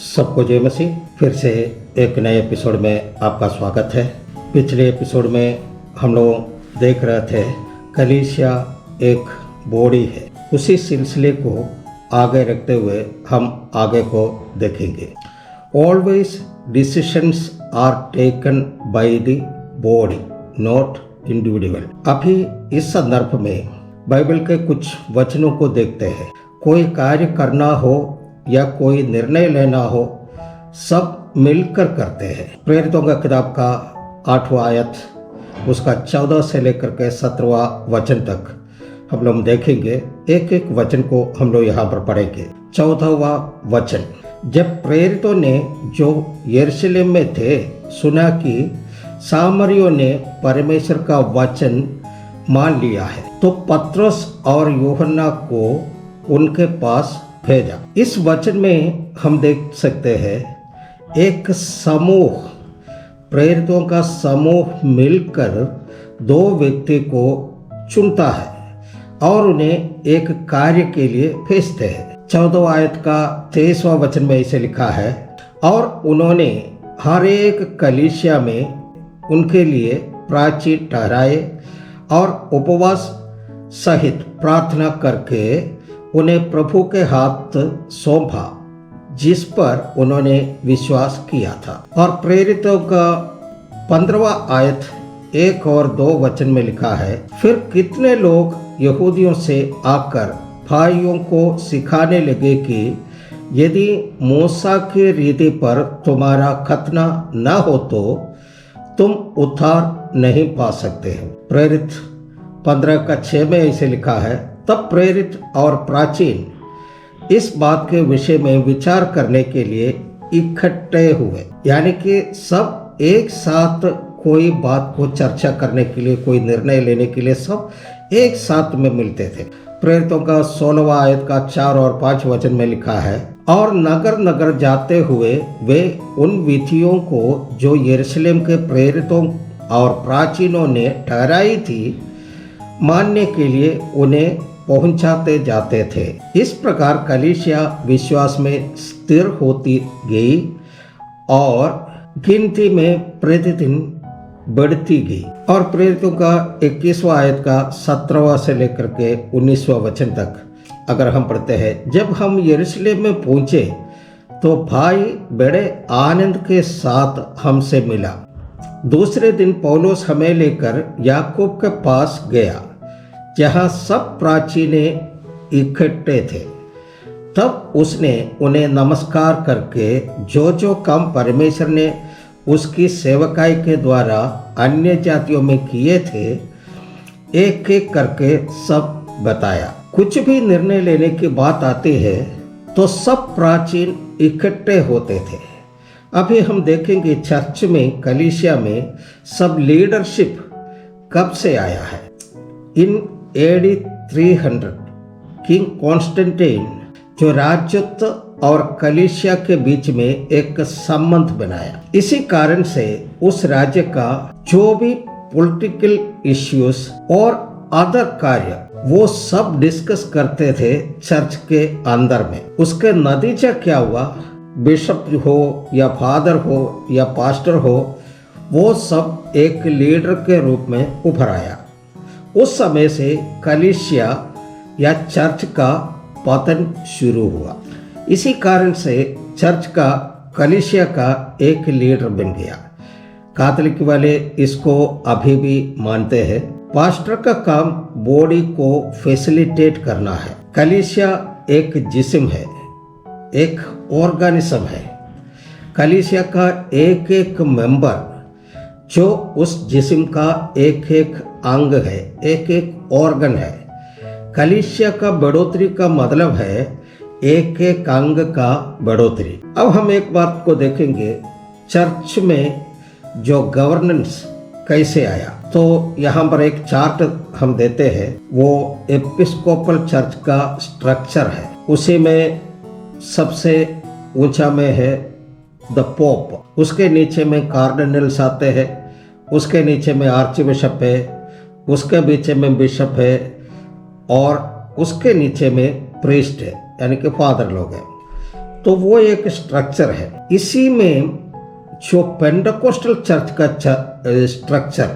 सबको जय मसीह। फिर से एक नए एपिसोड में आपका स्वागत है। पिछले एपिसोड में हम लोग देख रहे थे कलीसिया एक बॉडी है। उसी सिलसिले को आगे रखते हुए हम आगे को देखेंगे। Always decisions are taken by the body not individual. अभी इस संदर्भ में बाइबल के कुछ वचनों को देखते हैं। कोई कार्य करना हो या कोई निर्णय लेना हो, सब मिलकर करते हैं। प्रेरितों का किताब का 8वां आयत, उसका 14 से लेकर के 17वां वचन तक हम लोग देखेंगे। एक एक वचन को हम लोग यहाँ पर पढ़ेंगे। 14वां वचन, जब प्रेरितों ने जो यरूशलेम में थे सुना कि सामरियों ने परमेश्वर का वचन मान लिया है, तो पतरस और यूहन्ना को उनके पास भेजा। इस वचन में हम देख सकते हैं एक समूह, प्रेरितों का समूह मिलकर दो व्यक्ति को चुनता है और उन्हें एक कार्य के लिए भेजते हैं। 14 आयत का 23वां वचन में इसे लिखा है, और उन्होंने हर एक कलीसिया में उनके लिए प्राचीन ठहराए और उपवास सहित प्रार्थना करके उन्हें प्रभु के हाथ सौंपा जिस पर उन्होंने विश्वास किया था। और प्रेरितों का 15वां आयत 1 और 2 वचन में लिखा है, फिर कितने लोग यहूदियों से आकर भाइयों को सिखाने लगे कि यदि मूसा की रीति पर तुम्हारा खतना न हो तो तुम उद्धार नहीं पा सकते हो। प्रेरित 15 का 6 में इसे लिखा है, तब प्रेरित और प्राचीन इस बात के विषय में विचार करने के लिए इकट्ठे हुए। यानी कि सब एक साथ कोई बात को चर्चा करने के लिए, कोई निर्णय लेने के लिए सब एक साथ में मिलते थे। प्रेरितों का 16वां आयत का 4 और 5 वचन में लिखा है, और नगर नगर जाते हुए वे उन विधियों को जो यरूशलेम के प्रेरितों और प्राचीनों ने ठहराई थी मानने के लिए उन्हें पहुंचाते जाते थे। इस प्रकार कलीसिया विश्वास में स्थिर होती गई और गिनती में प्रतिदिन बढ़ती गई। और प्रेरितों का 21वां आयत का 17वां से लेकर के 19वां वचन तक अगर हम पढ़ते हैं, जब हम यरूशलेम में पहुंचे तो भाई बड़े आनंद के साथ हमसे मिला। दूसरे दिन पौलुस हमें लेकर याकूब के पास गया जहाँ सब प्राचीने इकट्ठे थे। तब उसने उन्हें नमस्कार करके जो जो काम परमेश्वर ने उसकी सेवकाई के द्वारा अन्य जातियों में किए थे एक एक करके सब बताया। कुछ भी निर्णय लेने की बात आती है तो सब प्राचीन इकट्ठे होते थे। अभी हम देखेंगे चर्च में, कलीसिया में सब लीडरशिप कब से आया है। इन AD 300 किंग कॉन्स्टेंटाइन जो राज्यत्व और कलीसिया के बीच में एक संबंध बनाया। इसी कारण से उस राज्य का जो भी पॉलिटिकल इश्यूज और अदर कार्य वो सब डिस्कस करते थे चर्च के अंदर में। उसके नतीजा क्या हुआ, बिशप हो या फादर हो या पास्टर हो, वो सब एक लीडर के रूप में उभर आया। उस समय से कलीसिया या चर्च का पतन शुरू हुआ। इसी कारण से चर्च का, कलीसिया का एक लीडर बन गया। कैथोलिक वाले इसको अभी भी मानते हैं। पास्टर का काम बॉडी को फैसिलिटेट करना है। कलीसिया एक जिस्म है, एक ऑर्गेनिज्म है। कलीसिया का एक एक मेंबर जो उस जिस्म का एक एक अंग है, एक एक ऑर्गन है। कलीसिया का बढ़ोतरी का मतलब है एक एक अंग का बढ़ोतरी। अब हम एक बात को देखेंगे, चर्च में जो गवर्नेंस कैसे आया। तो यहाँ पर एक चार्ट हम देते हैं, वो एपिस्कोपल चर्च का स्ट्रक्चर है। उसी में सबसे ऊंचा में है द पोप, उसके नीचे में कार्डिनल्स आते हैं, उसके नीचे में आर्च बिशप है, उसके नीचे में बिशप है और उसके नीचे में प्रीस्ट है, यानी कि फादर लोग हैं। तो वो एक स्ट्रक्चर है। इसी में जो पेंटेकोस्टल चर्च का स्ट्रक्चर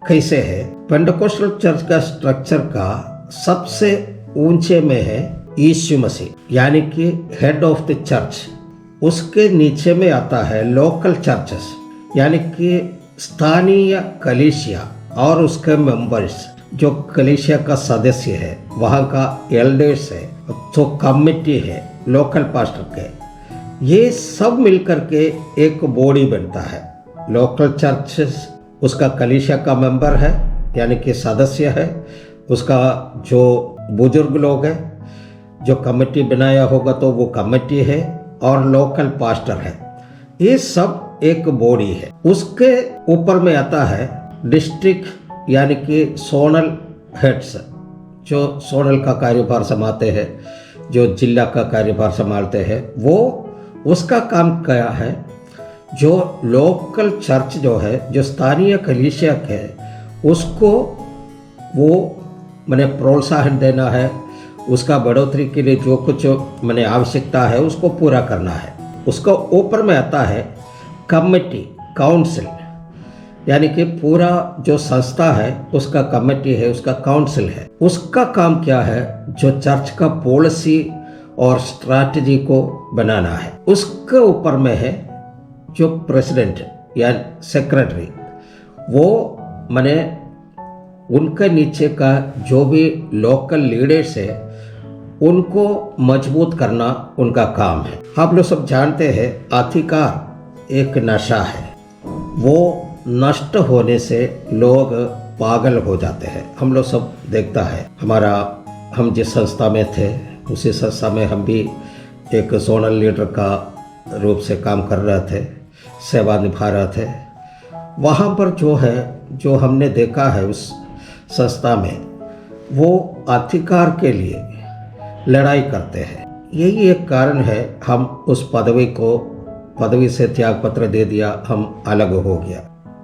कैसे है, पेंटेकोस्टल चर्च का स्ट्रक्चर का सबसे ऊंचे में है यीशु मसीह, यानी कि हेड ऑफ द चर्च। उसके नीचे में आता है लोकल चर्चेस, यानी कि स्थानीय कलीसिया और उसके मेंबर्स, जो कलीसिया का सदस्य है, वहाँ का एल्डर्स है, तो कमिटी है लोकल पास्टर के, ये सब मिलकर के एक बॉडी बनता है। लोकल चर्च उसका कलीसिया का मेंबर है, यानी कि सदस्य है, उसका जो बुजुर्ग लोग हैं, जो कमेटी बनाया होगा तो वो कमेटी है, और लोकल पास्टर है। ये सब एक बॉडी है। उसके ऊपर में आता है डिस्ट्रिक्ट, यानी कि सोनल हेड्स, जो सोनल का कार्यभार संभालते हैं, जो जिला का कार्यभार संभालते हैं। वो उसका काम क्या है, जो लोकल चर्च जो है, जो स्थानीय कलीसिया है, उसको वो मैंने प्रोत्साहन देना है, उसका बढ़ोतरी के लिए जो कुछ मैंने आवश्यकता है उसको पूरा करना है। उसको ऊपर में आता है कमेटी, काउंसिल, यानी कि पूरा जो संस्था है उसका कमेटी है, उसका काउंसिल है। उसका काम क्या है, जो चर्च का पॉलिसी और स्ट्रैटेजी को बनाना है। उसके ऊपर में है जो प्रेसिडेंट या सेक्रेटरी, वो माने उनके नीचे का जो भी लोकल लीडर्स है उनको मजबूत करना उनका काम है। आप लोग सब जानते हैं अधिकार एक नशा है, वो नष्ट होने से लोग पागल हो जाते हैं। हम लोग सब देखता है, हम जिस संस्था में थे उसी संस्था में हम भी एक जोनल लीडर का रूप से काम कर रहे थे, सेवा निभा रहे थे। वहाँ पर जो है, जो हमने देखा है उस संस्था में, वो अधिकार के लिए लड़ाई करते हैं। यही एक कारण है हम उस पदवी से त्याग पत्र दे दिया, हम अलग हो गया।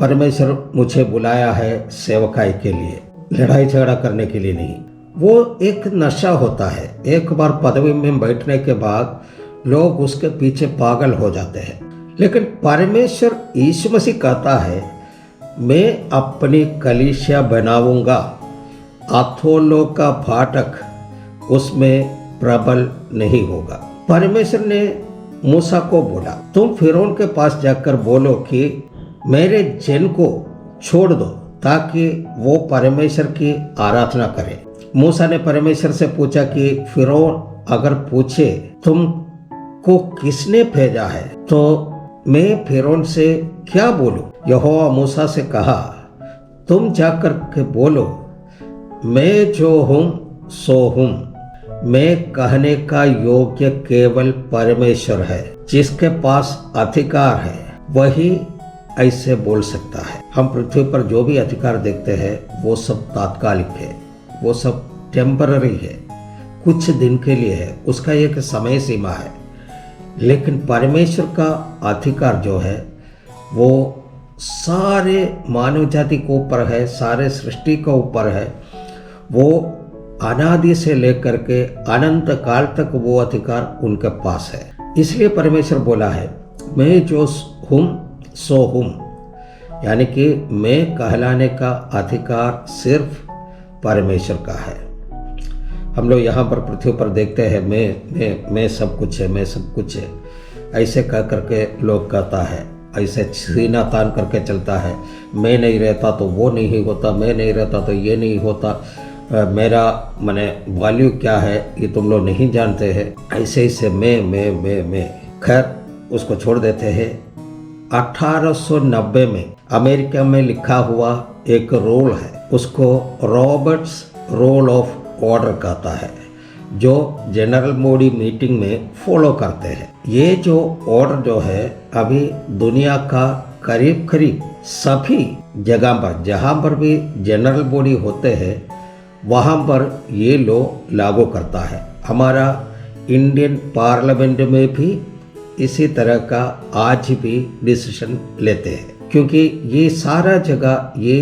परमेश्वर मुझे बुलाया है सेवकाई के लिए, लड़ाई झगड़ा करने के लिए नहीं। वो एक नशा होता है, एक बार पदवी में बैठने के बाद लोग उसके पीछे पागल हो जाते हैं। लेकिन परमेश्वर यीशु मसीह कहता है, मैं अपनी कलीसिया बनाऊंगा, अथोलों का फाटक उसमें प्रबल नहीं होगा। परमेश्वर ने मूसा को बोला, तुम फिरौन के पास जाकर बोलो कि मेरे जन को छोड़ दो ताकि वो परमेश्वर की आराधना करे। मूसा ने परमेश्वर से पूछा कि फिरौन अगर पूछे तुमको किसने भेजा है तो मैं फिरौन से क्या बोलूं? यहोवा मूसा से कहा, तुम जाकर के बोलो, मैं जो हूं सो हूं, मैं कहने का योग्य केवल परमेश्वर है, जिसके पास अधिकार है वही ऐसे बोल सकता है। हम पृथ्वी पर जो भी अधिकार देखते हैं वो सब तात्कालिक है, वो सब टेम्पररी है, कुछ दिन के लिए है, उसका एक समय सीमा है। लेकिन परमेश्वर का अधिकार जो है वो सारे मानव जाति के ऊपर है, सारे सृष्टि के ऊपर है। वो अनादि से लेकर के अनंत काल तक वो अधिकार उनके पास है। इसलिए परमेश्वर बोला है, मैं जो हूँ सो हूँ, यानी कि मैं कहलाने का अधिकार सिर्फ परमेश्वर का है। हम लोग यहाँ पर पृथ्वी पर देखते हैं, मैं सब कुछ है, मैं सब कुछ है, ऐसे कह करके लोग कहता है, ऐसे सीना तान करके चलता है। मैं नहीं रहता तो वो नहीं होता, मैं नहीं रहता तो ये नहीं होता, मेरा माने वैल्यू क्या है ये तुम लोग नहीं जानते हैं। ऐसे ऐसे मैं खैर उसको छोड़ देते हैं। 1890 में अमेरिका में लिखा हुआ एक रूल है, उसको रॉबर्ट्स रूल ऑफ ऑर्डर कहता है। जो जनरल बॉडी मीटिंग में फॉलो करते हैं। ये जो ऑर्डर जो है अभी दुनिया का करीब करीब सभी जगह पर जहाँ पर भी जनरल बॉडी होते हैं वहाँ पर ये लॉ लागू करता है। हमारा इंडियन पार्लियामेंट में भी इसी तरह का आज भी डिसीजन लेते हैं, क्योंकि ये सारा जगह ये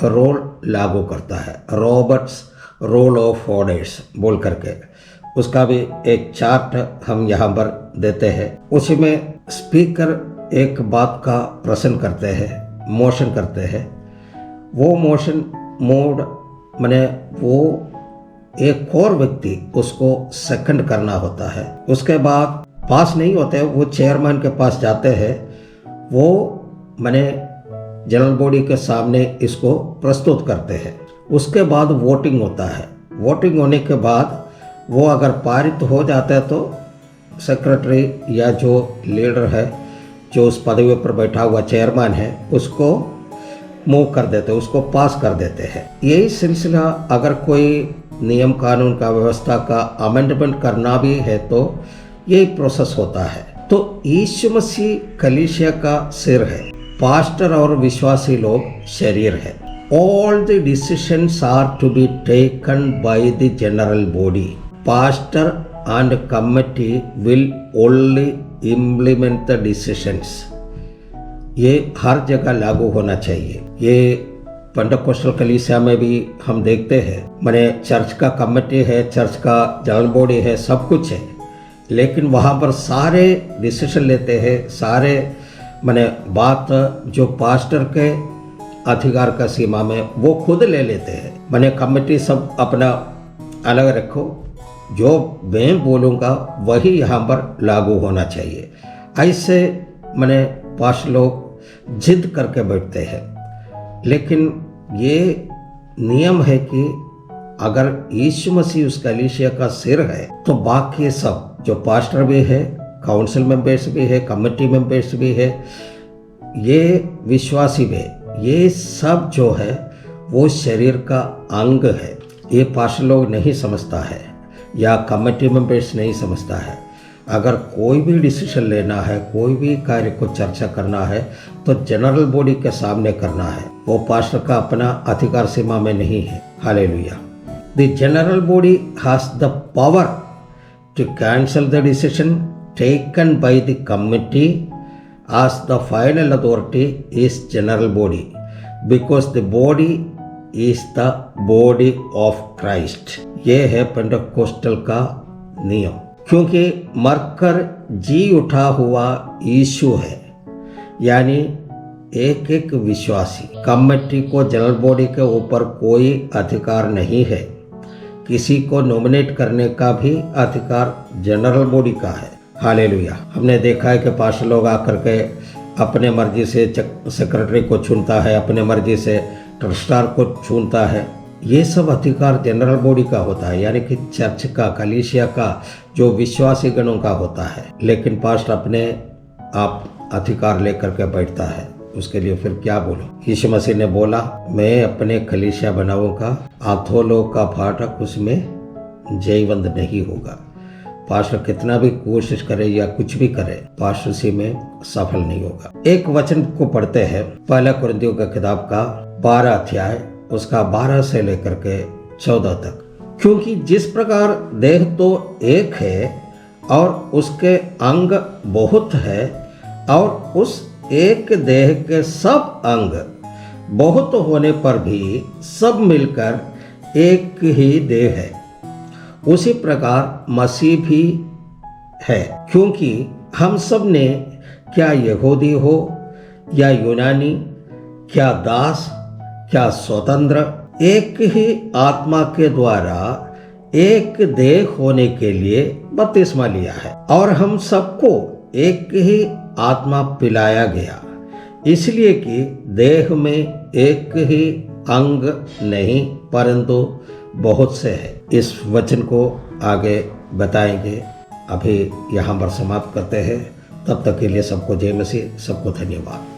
रोल लागू करता है, रॉबर्ट्स रूल ऑफ ऑर्डर्स बोल करके। उसका भी एक चार्ट हम यहाँ पर देते हैं। उसी में स्पीकर एक बात का प्रश्न करते हैं, मोशन करते हैं। वो मोशन मोड माने वो एक और व्यक्ति उसको सेकंड करना होता है। उसके बाद पास नहीं होते, वो चेयरमैन के पास जाते हैं। वो माने जनरल बॉडी के सामने इसको प्रस्तुत करते हैं। उसके बाद वोटिंग होता है। वोटिंग होने के बाद वो अगर पारित हो जाता है तो सेक्रेटरी या जो लीडर है, जो उस पदवी पर बैठा हुआ चेयरमैन है, उसको मूव कर देते हैं, उसको पास कर देते हैं। यही सिलसिला अगर कोई नियम कानून का व्यवस्था का अमेंडमेंट करना भी है तो यही प्रोसेस होता है। तो यीशु मसीह कलीसिया का सिर है, पास्टर और विश्वासी लोग शरीर है। All the decisions are to be taken by the general body. Pastor and committee will only implement the decisions. ये हर जगह लागू होना चाहिए। ये पेंटेकोस्टल कलीसिया में भी हम देखते हैं, माने चर्च का कमेटी है, चर्च का जनरल बॉडी है, सब कुछ है, लेकिन वहाँ पर सारे डिसीजन लेते हैं, सारे माने बात जो पास्टर के अधिकार का सीमा में वो खुद ले लेते हैं। माने कमेटी सब अपना अलग रखो, जो मैं बोलूँगा वही यहाँ पर लागू होना चाहिए। ऐसे माने पास लोग जिद करके बैठते हैं। लेकिन ये नियम है कि अगर यीशु मसीह उस कलीसिया का सिर है तो बाकी सब जो पास्टर भी है, काउंसिल मेंबर्स भी है, कमेटी मेंबर्स भी है, ये विश्वासी भी, ये सब जो है वो शरीर का अंग है। ये पास्टर लोग नहीं समझता है या कमेटी मेंबर्स नहीं समझता है। अगर कोई भी डिसीजन लेना है, कोई भी कार्य को चर्चा करना है तो जनरल बॉडी के सामने करना है। वो पास्टर का अपना अधिकार सीमा में नहीं है। Hallelujah. The general body has the power to cancel the decision taken by the committee as the final authority is general body because the body is the body of Christ। ये है Pentecostal का नियम, क्योंकि मरकर जी उठा हुआ यीशु है, यानी एक एक विश्वासी। कमेटी को जनरल बॉडी के ऊपर कोई अधिकार नहीं है। किसी को नॉमिनेट करने का भी अधिकार जनरल बॉडी का है। हालेलुया। हमने देखा है कि पास्टर लोग आकर के अपने मर्जी से सेक्रेटरी को चुनता है, अपने मर्जी से ट्रस्टार को चुनता है। ये सब अधिकार जनरल बॉडी का होता है, यानी कि चर्च का, कलीसिया का, जो विश्वासी गणों का होता है। लेकिन पास्टर अपने आप अधिकार लेकर के बैठता है, उसके लिए फिर क्या बोलो। यीशु मसीह ने बोला, मैं अपने कलीसिया बनाऊंगा, अधोलों का फाटक उसमें जयवंत नहीं होगा। पास्टर कितना भी कोशिश करे या कुछ भी करे, पास्टर उसी में सफल नहीं होगा। एक वचन को पढ़ते हैं, पहला कुरिन्थियों का किताब का 12 अध्याय, उसका 12 से लेकर के 14 तक। क्योंकि जिस प्रकार देह तो एक है और उसके अंग बहुत है, और उस एक देह के सब अंग बहुत होने पर भी सब मिलकर एक ही देह है, उसी प्रकार मसीह भी है। क्योंकि हम सब ने, क्या यहूदी हो या यूनानी, क्या दास, क्या स्वतंत्र, एक ही आत्मा के द्वारा एक देह होने के लिए बपतिस्मा लिया है, और हम सबको एक ही आत्मा पिलाया गया, इसलिए कि देह में एक ही अंग नहीं परंतु बहुत से है। इस वचन को आगे बताएंगे। अभी यहाँ पर समाप्त करते हैं। तब तक के लिए सबको जय मसीह, सबको धन्यवाद।